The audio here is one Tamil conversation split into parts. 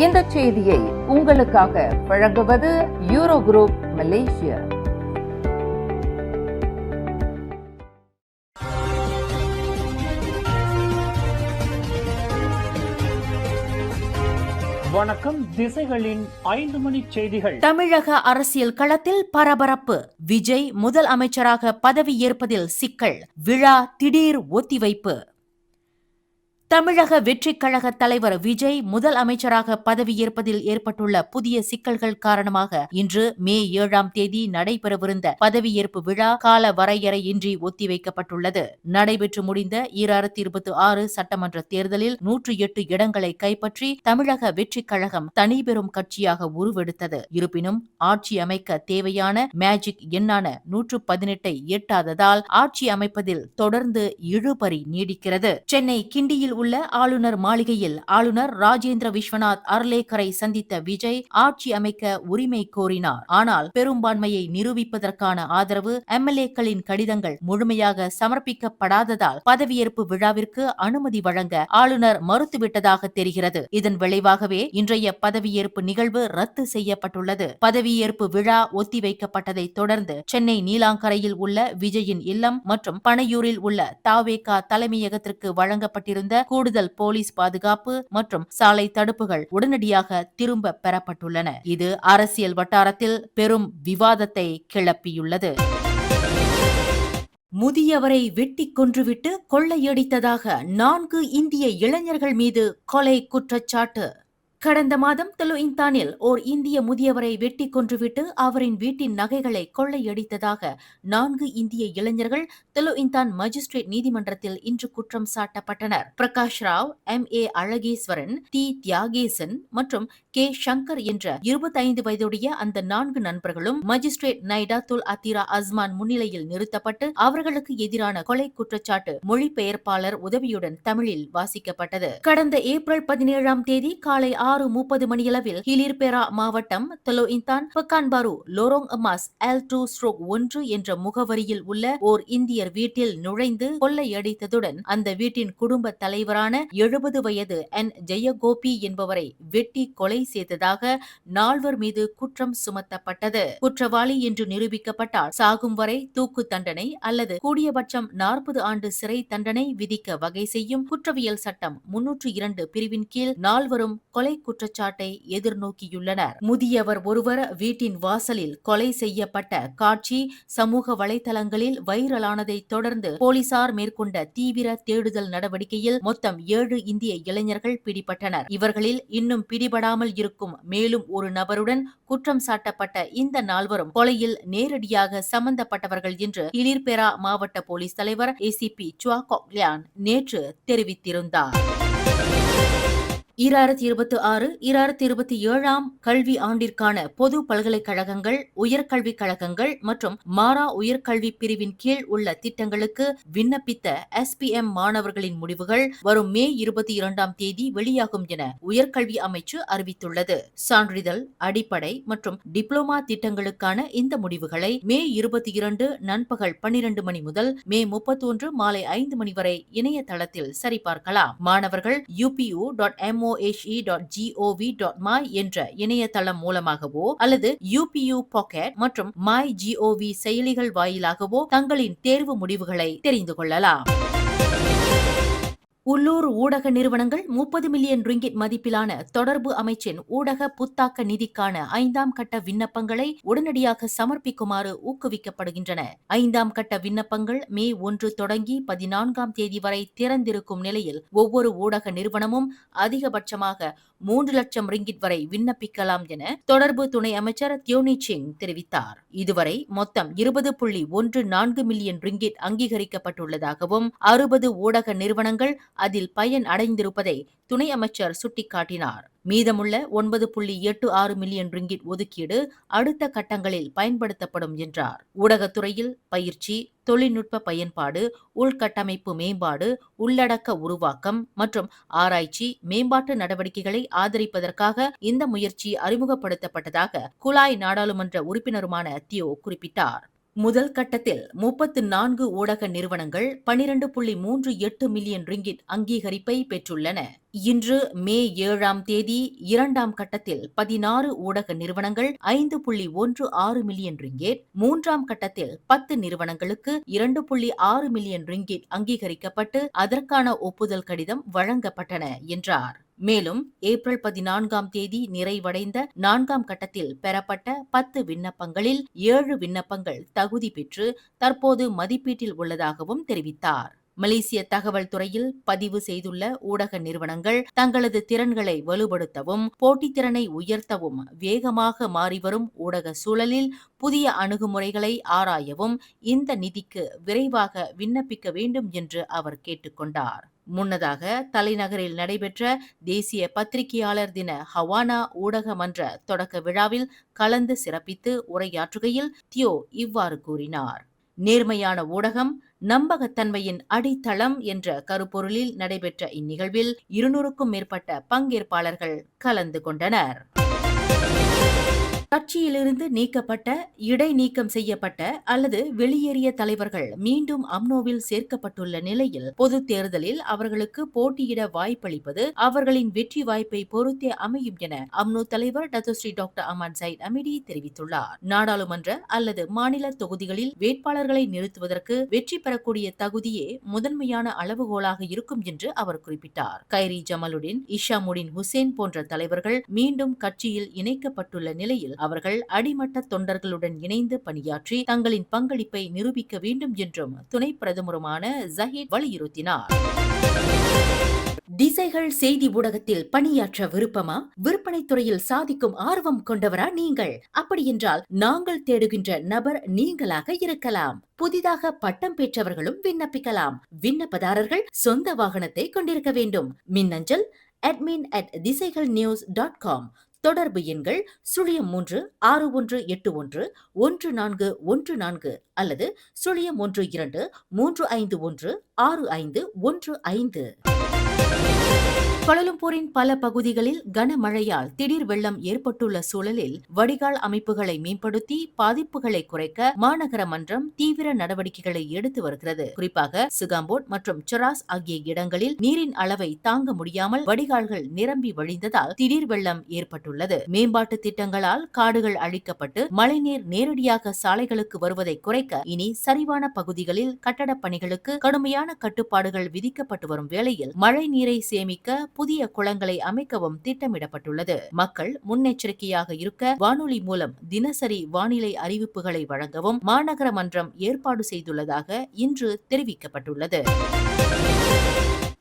இந்த செய்தியை உங்களுக்காக வழங்குவது யூரோ குரூப் மலேசியா. வணக்கம். திசைகளின் 5 மணி செய்திகள். தமிழக அரசியல் களத்தில் பரபரப்பு. விஜய் முதல் அமைச்சராக பதவியேற்பதில் சிக்கல். விழா திடீர் ஒத்திவைப்பு. தமிழக வெற்றிக் கழக தலைவர் விஜய் முதல் அமைச்சராக பதவியேற்பதில் ஏற்பட்டுள்ள புதிய சிக்கல்கள் காரணமாக இன்று மே 7ஆம் தேதி நடைபெறவிருந்த பதவியேற்பு விழா கால வரையறையின்றி ஒத்திவைக்கப்பட்டுள்ளது. நடைபெற்று முடிந்த 2026 சட்டமன்ற தேர்தலில் 108 இடங்களை கைப்பற்றி தமிழக வெற்றிக் கழகம் தனிபெரும் கட்சியாக உருவெடுத்தது. இருப்பினும் ஆட்சி அமைக்க தேவையான மேஜிக் எண்ணான 118ஐ எட்டாததால் ஆட்சி அமைப்பதில் தொடர்ந்து இழுபறி நீடிக்கிறது. சென்னை கிண்டியில் உள்ள ஆளுநர் மாளிகையில் ஆளுநர் ராஜேந்திர விஸ்வநாத் அர்லேக்கரை சந்தித்த விஜய் ஆட்சி அமைக்க உரிமை கோரினார். ஆனால் பெரும்பான்மையை நிரூபிப்பதற்கான ஆதரவு எம்எல்ஏக்களின் கடிதங்கள் முழுமையாக சமர்ப்பிக்கப்படாததால் பதவியேற்பு விழாவிற்கு அனுமதி வழங்க ஆளுநர் மறுத்துவிட்டதாக தெரிகிறது. இதன் விளைவாகவே இன்றைய பதவியேற்பு நிகழ்வு ரத்து செய்யப்பட்டுள்ளது. பதவியேற்பு விழா ஒத்திவைக்கப்பட்டதை தொடர்ந்து சென்னை நீலாங்கரையில் உள்ள விஜயின் இல்லம் மற்றும் பனையூரில் உள்ள தாவேகா தலைமையகத்திற்கு வழங்கப்பட்டிருந்த கூடுதல் போலீஸ் பாதுகாப்பு மற்றும் சாலை தடுப்புகள் உடனடியாக திரும்ப பெறப்பட்டுள்ளன. இது அரசியல் வட்டாரத்தில் பெரும் விவாதத்தை கிளப்பியுள்ளது. முதியவரை வெட்டி கொன்றுவிட்டு கொள்ளையடித்ததாக 4 இந்திய இளைஞர்கள் மீது கொலை குற்றச்சாட்டு. கடந்த மாதம் தெலு இந்தானில் ஓர் இந்திய முதியவரை வெட்டி கொன்றுவிட்டு அவரின் வீட்டின் நகைகளை கொள்ளையடித்ததாக 4 இந்திய இளைஞர்கள் தெலு இந்தான் மஜிஸ்ட்ரேட் நீதிமன்றத்தில் இன்று குற்றம் சாட்டப்பட்டனர். பிரகாஷ் ராவ், M.A. அழகேஸ்வரன், டி. தியாகேசன் மற்றும் கே. சங்கர் என்ற 25 வயதுடைய அந்த 4 நண்பர்களும் மஜிஸ்ட்ரேட் நைடா துல் அத்திரா அஸ்மான் முன்னிலையில் நிறுத்தப்பட்டு அவர்களுக்கு எதிரான கொலை குற்றச்சாட்டு மொழிபெயர்ப்பாளர் உதவியுடன் தமிழில் வாசிக்கப்பட்டது. கடந்த ஏப்ரல் 17ஆம் தேதி காலை 6:30 மணியளவில் ஹிலிர்பெரா மாவட்டம் தெலு இந்தான் பக்கான்பாரு லோரோங் அமாஸ் L2/1 என்ற முகவரியில் உள்ள ஓர் இந்தியர் வீட்டில் நுழைந்து கொள்ளையடித்ததுடன் அந்த வீட்டின் குடும்ப தலைவரான 70 வயது N. ஜெயகோபி என்பவரை வெட்டி கொலை செய்ததாக 4 மீது குற்றம் சுமத்தப்பட்டது. குற்றவாளி என்று நிரூபிக்கப்பட்டால் சாகும் வரை தூக்கு தண்டனை அல்லது கூடியபட்சம் 40 ஆண்டு சிறை தண்டனை விதிக்க வகை செய்யும் குற்றவியல் சட்டம் 302 பிரிவின் கீழ் 4 கொலை குற்றச்சாட்டை எதிர்நோக்கியுள்ளனர். முதியவர் ஒருவர் வீட்டின் வாசலில் கொலை செய்யப்பட்ட காட்சி சமூக வலைதளங்களில் வைரலானதை தொடர்ந்து போலீசார் மேற்கொண்ட தீவிர தேடுதல் நடவடிக்கையில் மொத்தம் 7 இந்திய இளைஞர்கள் பிடிபட்டனர். இவர்களில் இன்னும் பிடிபடாமல் இருக்கும் மேலும் ஒரு நபருடன் குற்றம் சாட்டப்பட்ட இந்த 4 கொலையில் நேரடியாக சம்பந்தப்பட்டவர்கள் என்று ஹிலிர்பெரா மாவட்ட போலீஸ் தலைவர் ACP சுவா கொக் லியான் நேற்று தெரிவித்திருந்தார். 2026-2027 கல்வி ஆண்டிற்கான பொது பல்கலைக்கழகங்கள், உயர்கல்விக் கழகங்கள் மற்றும் மாறா உயர்கல்வி பிரிவின் கீழ் உள்ள திட்டங்களுக்கு விண்ணப்பித்த SPM மாணவர்களின் முடிவுகள் வரும் மே 22ஆம் தேதி வெளியாகும் என உயர்கல்வி அமைச்சு அறிவித்துள்ளது. சான்றிதழ், அடிப்படை மற்றும் டிப்ளோமா திட்டங்களுக்கான இந்த முடிவுகளை மே 22 நண்பகல் 12 மணி முதல் மே 31 மாலை 5 மணி வரை இணையதளத்தில் சரிபார்க்கலாம். மாணவர்கள் upu.mohe.gov.my என்ற இணையதளம் மூலமாகவோ அல்லது UPU பாக்கெட் மற்றும் MyGov செயலிகள் வாயிலாகவோ தங்களின் தேர்வு முடிவுகளை தெரிந்து கொள்ளலாம். உள்ளூர் ஊடக நிறுவனங்கள் 30 மில்லியன் ரிங்கிட் மதிப்பிலான தொடர்பு அமைச்சின் ஊடக புத்தாக்க நிதிக்கான 5ஆம் கட்ட விண்ணப்பங்களை உடனடியாக சமர்ப்பிக்குமாறு ஊக்குவிக்கப்படுகின்றன. 5ஆம் கட்ட விண்ணப்பங்கள் மே 1 தொடங்கி 14ஆம் தேதி வரை திறந்திருக்கும் நிலையில் ஒவ்வொரு ஊடக நிறுவனமும் அதிகபட்சமாக 3 லட்சம் ரிங்கிட் வரை விண்ணப்பிக்கலாம் என தொடர்பு துணை அமைச்சர் தியோனி சிங் தெரிவித்தார். இதுவரை மொத்தம் 20.14 மில்லியன் ரிங்கிட் அங்கீகரிக்கப்பட்டுள்ளதாகவும் 60 ஊடக நிறுவனங்கள் அதில் பயன் அடைந்திருப்பதை துணை அமைச்சர் சுட்டிக்காட்டினார். மீதமுள்ள 9.86 மில்லியன் ரிங்கிட் ஒதுக்கீடு அடுத்த கட்டங்களில் பயன்படுத்தப்படும் என்றார். ஊடகத்துறையில் பயிற்சி, தொழில்நுட்ப பயன்பாடு, உள்கட்டமைப்பு மேம்பாடு, உள்ளடக்க உருவாக்கம் மற்றும் ஆராய்ச்சி மேம்பாட்டு நடவடிக்கைகளை ஆதரிப்பதற்காக இந்த முயற்சி அறிமுகப்படுத்தப்பட்டதாக குலாய் நாடாளுமன்ற உறுப்பினருமான தியோ குறிப்பிட்டார். முதல் கட்டத்தில் 34 ஊடக நிறுவனங்கள் 12.38 மில்லியன் ரிங்கிட் அங்கீகரிப்பை பெற்றுள்ளன. இன்று மே 7ஆம் தேதி 2ஆம் கட்டத்தில் 16 ஊடக நிறுவனங்கள் 5.16 மில்லியன் ரிங்கிட், 3ஆம் கட்டத்தில் 10 நிறுவனங்களுக்கு 2.6 மில்லியன் ரிங்கிட் அங்கீகரிக்கப்பட்டு அதற்கான ஒப்புதல் கடிதம் வழங்கப்பட்டன என்றார். மேலும் ஏப்ரல் 14ஆம் தேதி நிறைவடைந்த 4ஆம் கட்டத்தில் பெறப்பட்ட 10 விண்ணப்பங்களில் 7 விண்ணப்பங்கள் தகுதி பெற்று தற்போது மதிப்பீட்டில் உள்ளதாகவும் தெரிவித்தார். மலேசிய தகவல் துறையில் பதிவு செய்துள்ள ஊடக நிறுவனங்கள் தங்களது திறன்களை வலுப்படுத்தவும் போட்டித்திறனை உயர்த்தவும் வேகமாக மாறிவரும் ஊடக சூழலில் புதிய அணுகுமுறைகளை ஆராயவும் இந்த நிதிக்கு விரைவாக விண்ணப்பிக்க வேண்டும் என்று அவர் கேட்டுக்கொண்டார். முன்னதாக தலைநகரில் நடைபெற்ற தேசிய பத்திரிகையாளர் தின ஹவானா ஊடக மன்ற தொடக்க விழாவில் கலந்து சிறப்பித்து உரையாற்றுகையில் தியோ இவ்வாறு கூறினார். நேர்மையான ஊடகம் நம்பகத்தன்மையின் அடித்தளம் என்ற கருப்பொருளில் நடைபெற்ற இந்நிகழ்வில் 200க்கும் மேற்பட்ட பங்கேற்பாளர்கள் கலந்து கொண்டனர். கட்சியிலிருந்து நீக்கப்பட்ட, இடைநீக்கம் செய்யப்பட்ட அல்லது வெளியேறிய தலைவர்கள் மீண்டும் அம்னோவில் சேர்க்கப்பட்டுள்ள நிலையில் பொது தேர்தலில் அவர்களுக்கு போட்டியிட வாய்ப்பளிப்பது அவர்களின் வெற்றி வாய்ப்பை பொறுத்தே அமையும் என அம்னோ தலைவர் Dato' Sri doctor Ahmad Zahid Hamidi தெரிவித்துள்ளார். நாடாளுமன்ற அல்லது மாநில தொகுதிகளில் வேட்பாளர்களை நிறுத்துவதற்கு வெற்றி பெறக்கூடிய தகுதியே முதன்மையான அளவுகோலாக இருக்கும் என்று அவர் குறிப்பிட்டார். கைரி ஜமாலுடன், இஷாமுடின் ஹுசேன் போன்ற தலைவர்கள் மீண்டும் கட்சியில் இணைக்கப்பட்டுள்ள நிலையில் அவர்கள் அடிமட்ட தொண்டர்களுடன் இணைந்து பணியாற்றி தங்களின் பங்களிப்பை நிரூபிக்க வேண்டும் என்றும் துணை பிரதமருமான ஜஹீர் வலியுறுத்தினார். திசைகள் செய்தி ஊடகத்தில் பணியாற்ற விருப்பமா? விற்பனை துறையில் சாதிக்கும் ஆர்வம் கொண்டவரா நீங்கள்? அப்படியென்றால் நாங்கள் தேடுகின்ற நபர் நீங்களாக இருக்கலாம். புதிதாக பட்டம் பெற்றவர்களும் விண்ணப்பிக்கலாம். விண்ணப்பதாரர்கள் சொந்த வாகனத்தை கொண்டிருக்க வேண்டும். மின்னஞ்சல் admin@திசைகள்news.com. தொடர்பு எண்கள் 0361811414 அல்லது 0123516515. கோலாலம்பூரின் பல பகுதிகளில் கனமழையால் திடீர் வெள்ளம் ஏற்பட்டுள்ள சூழலில் வடிகால் அமைப்புகளை மேம்படுத்தி பாதிப்புகளை குறைக்க மாநகர மன்றம் தீவிர நடவடிக்கைகளை எடுத்து வருகிறது. குறிப்பாக சுகாம்போட் மற்றும் செராஸ் ஆகிய இடங்களில் நீரின் அளவை தாங்க முடியாமல் வடிகால்கள் நிரம்பி வழிந்ததால் திடீர் வெள்ளம் ஏற்பட்டுள்ளது. மேம்பாட்டு திட்டங்களால் காடுகள் அழிக்கப்பட்டு மழைநீர் நேரடியாக சாலைகளுக்கு வருவதை குறைக்க இனி சரிவான பகுதிகளில் கட்டடப் பணிகளுக்கு கடுமையான கட்டுப்பாடுகள் விதிக்கப்பட்டு வரும் வேளையில் மழை நீரை சேமிக்க புதிய குளங்களை அமைக்கவும் திட்டமிடப்பட்டுள்ளது. மக்கள் முன்னெச்சரிக்கையாக இருக்க வானொலி மூலம் தினசரி வானிலை அறிவிப்புகளை வழங்கவும் மாநகர மன்றம் ஏற்பாடு செய்துள்ளதாக இன்று தெரிவிக்கப்பட்டுள்ளது.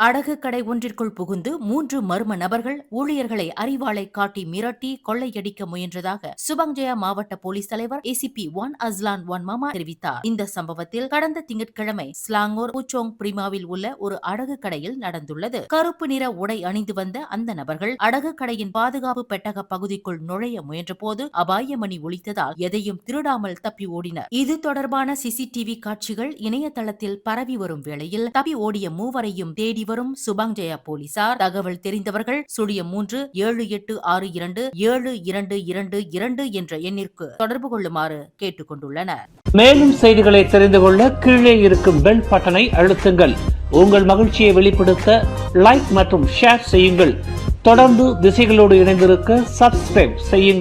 அடகு கடை ஒன்றிற்குள் புகுந்து 3 மர்ம நபர்கள் ஊழியர்களை அரிவாளை காட்டி மிரட்டி கொள்ளையடிக்க முயன்றதாக சுபங்ஜயா மாவட்ட போலீஸ் தலைவர் ACP 1 அஸ்லான் 1 மாமா தெரிவித்தார். இந்த சம்பவத்தில் கடந்த திங்கட்கிழமை ஸ்லாங்கோர் பூச்சோங் பிரிமாவில் உள்ள ஒரு அடகு கடையில் நடந்துள்ளது. கருப்பு நிற உடை அணிந்து வந்த அந்த நபர்கள் அடகு கடையின் பாதுகாப்பு பெட்டக பகுதிக்குள் நுழைய முயன்றபோது அபாயமணி ஒலித்ததால் எதையும் திருடாமல் தப்பி ஓடினர். இது தொடர்பான CCTV காட்சிகள் இணையதளத்தில் பரவி வரும் வேளையில் தப்பி ஓடிய மூவரையும் தேடி வரும் சுபங்ஜயா போலீசார் தகவல் தெரிந்தவர்கள் 0378627222 என்ற எண்ணிற்கு தொடர்பு கொள்ளுமாறு கேட்டுக் கொண்டுள்ளனர். மேலும் செய்திகளை தெரிந்து கொள்ள கீழே இருக்கும் பெல் பட்டனை அழுத்துங்கள். உங்கள் மகிழ்ச்சியை வெளிப்படுத்த லைக் மற்றும் ஷேர் செய்யுங்கள். தொடர்ந்து திசைகளோடு இணைந்திருக்க சப்ஸ்கிரைப் செய்யுங்கள்.